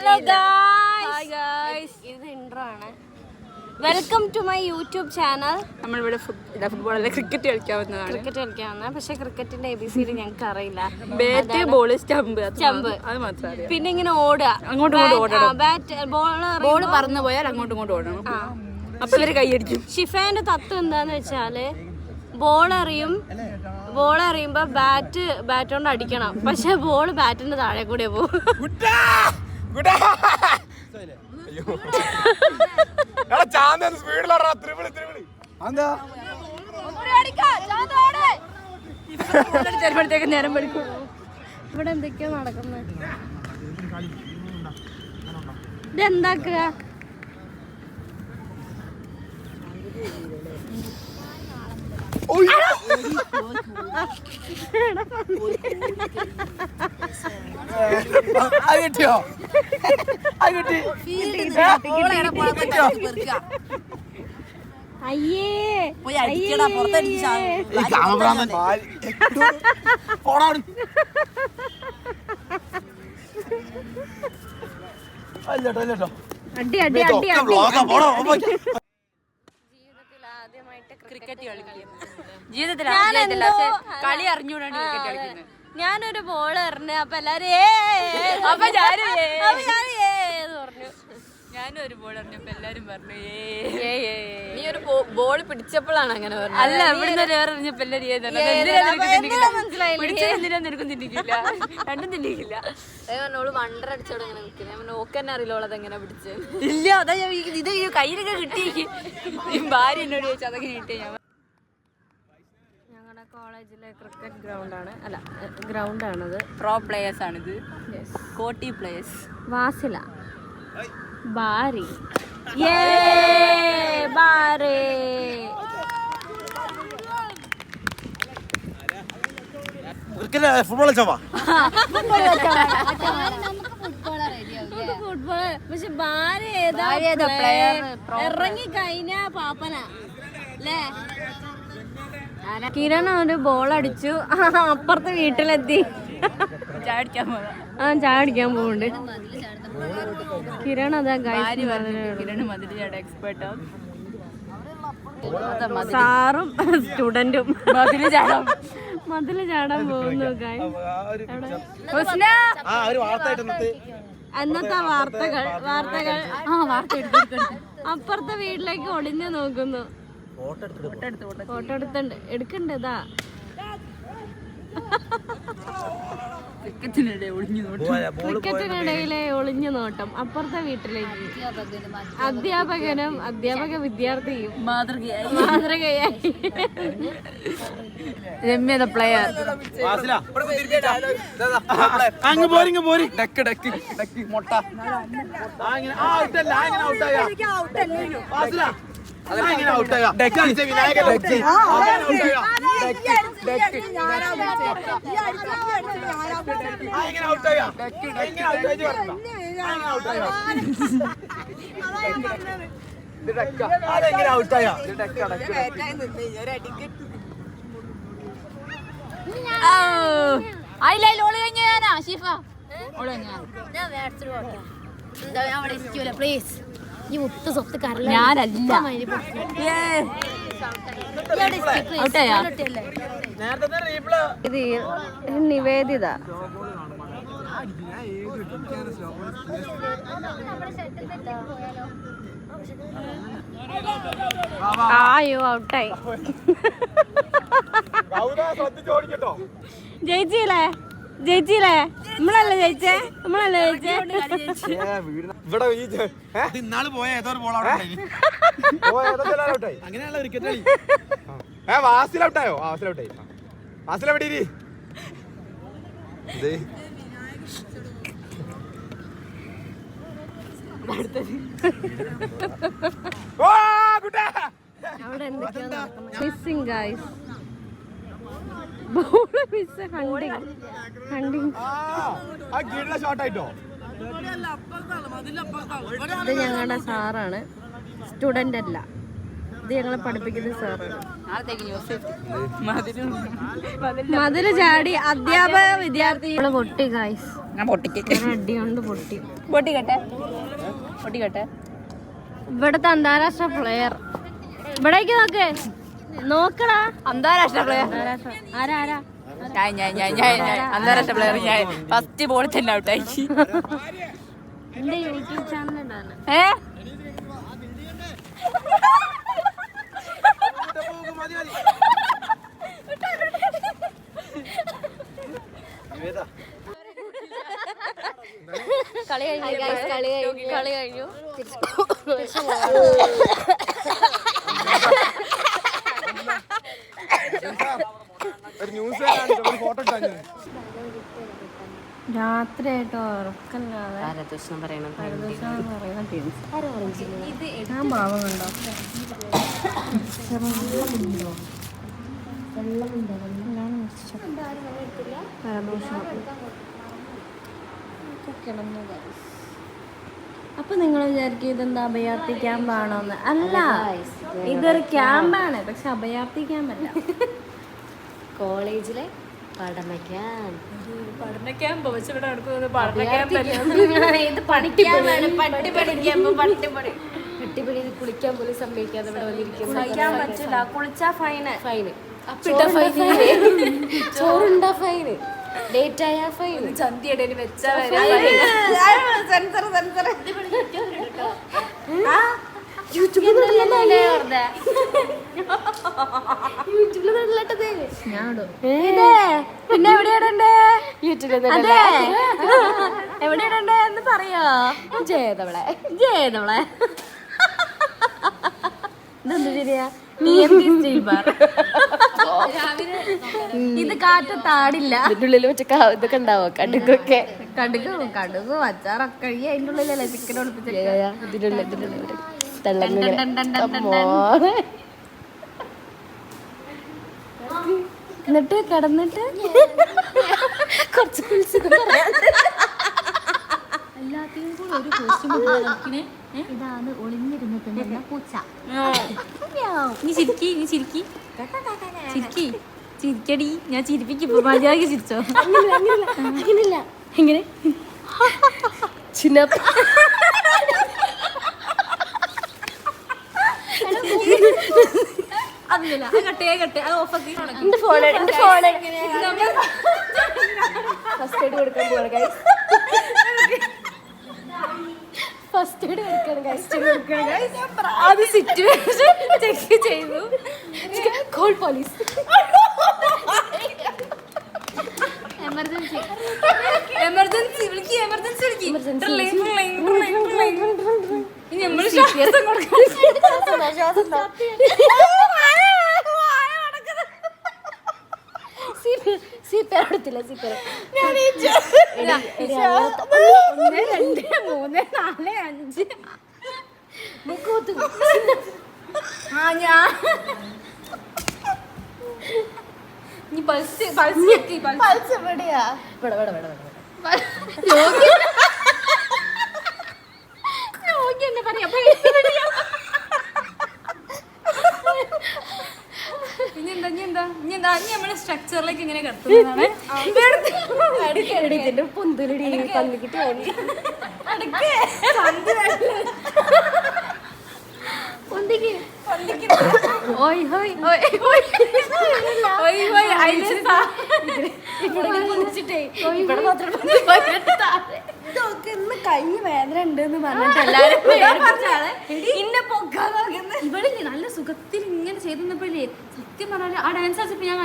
Hello guys. Hi guys. ഇത് intro ആണ്. Welcome to my YouTube channel. നമ്മൾ ഇവിടെ ഫുട്ബോൾ അല്ല ക്രിക്കറ്റ് കളിക്കാവുന്നതാണ്. ക്രിക്കറ്റ് കളിക്കാവുന്ന പക്ഷെ ക്രിക്കറ്റിന്റെ ABCD ഞങ്ങൾക്ക് അറിയില്ല. ബാറ്റ് ബോൾ സ്റ്റമ്പ് അത് മാത്രമേ അറിയൂ. പിന്നെ ഇങ്ങനെ ഓടുക, അങ്ങോട്ടും ഇങ്ങോട്ടും ഓടണം. ബാറ്റ് ബോൾ പറന്നു പോയാൽ അങ്ങോട്ടും ഇങ്ങോട്ടും ഓടണം. അപ്പൊ ഇവര് കൈയടിക്കും. ഷിഫാന്റെ തത്വം എന്താന്ന് വെച്ചാല് ബോൾ എറിയുമ്പോ ബാറ്റ് കൊണ്ട് അടിക്കണം, പക്ഷെ ബോൾ ബാറ്റിന്റെ താഴെ കൂടെ പോകും. നേരം പഠിക്കും. ഇവിടെ എന്തൊക്കെയോ നടക്കുന്നത്. ഇതെന്താക്കുക? കിട്ടിയോ? അയ്യേ അടി അടി അടി ക്രിക്കറ്റ് കളിക്കും. ജീവിതത്തിൽ കളി അറിഞ്ഞുകൂടാണ് ക്രിക്കറ്റ് കളിക്കുന്നത്. ഞാനൊരു ബോൾ എറിഞ്ഞ അപ്പൊ എല്ലാരും ഞാനും ഒരു ബോൾ എറിഞ്ഞപ്പോ എല്ലാരും പറഞ്ഞു നീ ഒരു ബോൾ പിടിച്ചപ്പോഴാണ് അങ്ങനെ പറഞ്ഞത്. അല്ല ഇവിടുന്ന് ഒരു എറിഞ്ഞപ്പോ എല്ലാരും നിനക്കും തിന്നിക്കില്ല, രണ്ടും തിന്നിക്കില്ല. ഓള് വണ്ടർ അടിച്ചോടെ ഇങ്ങനെ നിൽക്കുന്നത്. ഞാൻ നോക്കന്നെ അറിയില്ല അത് എങ്ങനെ പിടിച്ച്. ഇല്ല അതാ ഞാൻ ഇത് കയ്യിലൊക്കെ കിട്ടി. ഭാര്യ എന്നോട് ചോദിച്ചു അതൊക്കെ കിട്ടിയ ഞാൻ. ഞങ്ങളുടെ കോളേജിലെ ക്രിക്കറ്റ് ഗ്രൗണ്ടാണത്. പ്രോ പ്ലേയേഴ്സ് ആണിത്. കോട്ടി പ്ലേയേഴ്സ്. വാസില ബാരി ബാരേ ഫുട്ബോൾ ഫുട്ബോൾ പക്ഷെ ബാര ഏതാ ഇറങ്ങി കഴിഞ്ഞ പാപ്പന അല്ലേ? കിരണ ഒരു ബോൾ അടിച്ചു, അപ്പുറത്തെ വീട്ടിലെത്തി. ചായ അടിക്കാൻ പോകുന്നുണ്ട് കിരൺ. അതാ കിരണ് മതിൽ ചാടാൻ എക്സ്പേർട്ടാ. സാറും സ്റ്റുഡന്റും മതില് ചാടാൻ പോകുന്നു. എന്നത്തെ വാർത്തകൾ അപ്പുറത്തെ വീട്ടിലേക്ക് ഒളിഞ്ഞു നോക്കുന്നു. ഫോട്ടോ എടുക്കണ്ട്. ഇതാ ക്രിക്കറ്റിനിടയിലെ ഒളിഞ്ഞു നോട്ടം അപ്പുറത്തെ വീട്ടിലേക്ക്. അധ്യാപക വിദ്യാർത്ഥിയും മാതൃകയായി. രമ്യത പ്ലെയർ. ഞാനല്ല ഇത് നിവേദിത. ആയോ ഔട്ടായി. ജയിച്ചില്ലേ നമ്മളല്ലേ ജയിച്ചേ? ഇവിടെ ഇന്നാള് പോയ ഏതോ ഒരു ബോൾ അങ്ങനെയുള്ള ക്രിക്കറ്റ് കളി. വാസിലൗട്ടായോ? വാസിലെവിടെ? അവിടെ എന്തൊക്കെയോ missing guys. Ball miss. Hunting ഷോട്ടായിട്ടോ. ഇത് ഞങ്ങളുടെ സാറാണ്, സ്റ്റുഡന്റ് അല്ല. ഇത് ഞങ്ങളെ പഠിപ്പിക്കുന്ന സാറാണ്. നാളത്തേക്ക് ന്യൂസ് മതില് ചാടി അധ്യാപക വിദ്യാർത്ഥി പൊട്ടി ഗൈസ്. ഞാൻ പൊട്ടിക്ക് അടി കൊണ്ട് പൊട്ടി. പൊട്ടിക്കട്ടെ. ഇവിടുത്തെ അന്താരാഷ്ട്ര പ്ലെയർ ഇവിടേക്ക് നോക്കടാ. അന്താരാഷ്ട്ര പ്ലെയർ ആരാ ഞാൻ അന്താരാഷ്ട്ര പ്ലെയർ. ഞാൻ ഫസ്റ്റ് ബോളിൽ തന്നെ ഔട്ടായി. എന്റെ യൂട്യൂബ് ചാനൽ ഉണ്ടാണ്. കളി കഴിഞ്ഞു. ഒരു ന്യൂസ് ഫോട്ടോ ഇട്ടാ രാത്രിയായിട്ടോ ഉറക്കല്ലാതെ ഞാൻ പാവം കണ്ടോ. അപ്പൊ നിങ്ങൾ വിചാരിക്കും ഇതെന്താ അഭയാർത്ഥി ക്യാമ്പാണോന്ന്? അല്ല, ഇതൊരു ക്യാമ്പാണ്, പക്ഷെ അഭയാർത്ഥി ക്യാമ്പല്ല. കോളേജിലെ പഠന ക്യാമ്പ്. ഇത് പഠിക്കാൻ പട്ടിപ്പണി കുളിക്കാൻ പോലും സമ്മതിക്കാതെ ഇവിടെ വന്നിരിക്കുന്നു. സഹിക്കാൻ പറ്റില്ല. കുളിച്ചാ ഫൈന്. ചോറുണ്ടാ ഫൈന്, ഡേറ്റ് ആയ ഫൈന്, ചന്തിയിടയിൽ വെച്ചാ പിന്നെ എവിടെയാടണ്ടേ? എവിടെയാടണ്ടേ എന്ന് പറയോ? ജയതവളെ ഇതെന്ത് ശരിയാ? Steel bar. ഇത് കാറ്റത്താടില്ല. ഇതിന്റെ ഉള്ളിൽ മറ്റേ ഇതൊക്കെ ഉണ്ടാവോ? കടുകൊക്കെ കടുക് അച്ചാറൊക്കെ അതിന്റെ ഉള്ളിലല്ലേ ചിക്കൻ ഒളിപ്പിച്ച. എന്നിട്ട് കിടന്നിട്ട് കുറച്ച് എല്ലാത്തിനും കൂടെ ഒരു കോസ്റ്റ്യൂം. ഇതാണ് ഒളിഞ്ഞിരുന്നിട്ടുണ്ടെന്ന പൂച്ച. നീ ചിരിക്കടി. ഞാൻ ചിരിപ്പിക്കും. മര്യാദക്ക് ചിരിച്ചോ. അങ്ങനെയല്ല. എങ്ങനെ ചിന്നപ്പ അതില്ല. കട്ടേ ഓഫാക്കി. എന്റെ ഫോൺ ഫസ്റ്റ് എയ്ഡ് കൊടുക്കാൻ പോവാണ് ഗൈസ്. ഫസ്റ്റ് എയ്ഡ് കൊടുക്കണം ഗൈസ്. അത് സിറ്റുവേഷൻ ചെക്ക് ചെയ്തു. Call police. എമർജൻസി വിളിക്ക്. ഇനി നമ്മള് ശ്വാസം കൊടുക്കണം. സീപ്പർ എടുത്തില്ല. 1 2 3 4 5 മുഖത്ത് ഞാൻ നീ പൾസ് എവിടെയാ? എന്നെ പറയാ. ഇനി നമ്മള് സ്ട്രക്ചറിലേക്ക് ഇങ്ങനെ കിടത്തുന്നതാണ്. പൊന്തിലടി തന്നിക്കിട്ട് കൈ വേദന ഉണ്ട് എന്ന് പറഞ്ഞിട്ട് എല്ലാരും ഇന്നെ പൊക്കാൻ ഇവിടെ നല്ല സുഖത്തിൽ ഇങ്ങനെ ചെയ്തപ്പോഴേ സത്യം പറഞ്ഞാൽ ആ ഡാൻസ് കളിച്ചപ്പോ ഞാൻ